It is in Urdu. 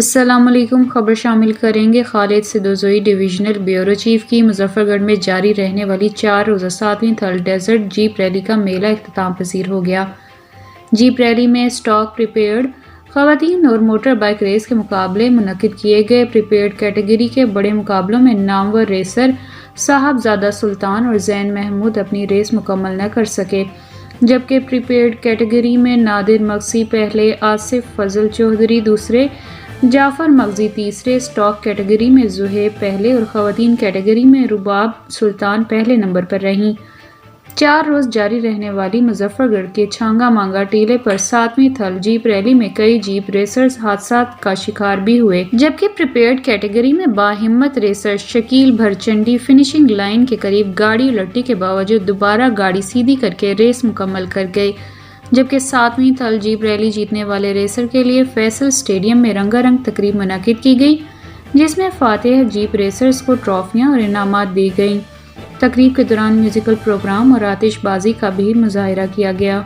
السلام علیکم۔ خبر شامل کریں گے خالد سدوزئی ڈویژنل بیورو چیف کی مظفر گڑھ میں جاری رہنے والی 4 روزہ 7ویں تھل ڈیزرٹ جیپ ریلی کا میلہ اختتام پذیر ہو گیا۔ جیپ ریلی میں اسٹاک پریپیئرڈ خواتین اور موٹر بائیک ریس کے مقابلے منعقد کیے گئے۔ پریپیئرڈ کیٹیگری کے بڑے مقابلوں میں نامور ریسر صاحبزادہ سلطان اور زین محمود اپنی ریس مکمل نہ کر سکے، جبکہ پریپیئرڈ کیٹیگری میں نادر مغزی پہلے، آصف فضل چودھری دوسرے، جعفر مغزی تیسرے، اسٹاک کیٹیگری میں زہیب پہلے اور خواتین کیٹیگری میں رباب سلطان پہلے نمبر پر رہیں۔ 4 روز جاری رہنے والی مظفر گڑھ کے چھانگا مانگا ٹیلے پر 7ویں تھل جیپ ریلی میں کئی جیپ ریسرز حادثات کا شکار بھی ہوئے، جبکہ پریپیئرڈ کیٹیگری میں باہمت ریسر شکیل بھرچنڈی فنشنگ لائن کے قریب گاڑی الٹنے کے باوجود دوبارہ گاڑی سیدھی کر کے ریس مکمل کر گئے، جبکہ 7ویں تھل جیپ ریلی جیتنے والے ریسر کے لیے فیصل اسٹیڈیم میں رنگا رنگ تقریب منعقد کی گئی، جس میں فاتح جیپ ریسرز کو ٹرافیاں اور انعامات دی گئیں۔ تقریب کے دوران میوزیکل پروگرام اور آتش بازی کا بھی مظاہرہ کیا گیا۔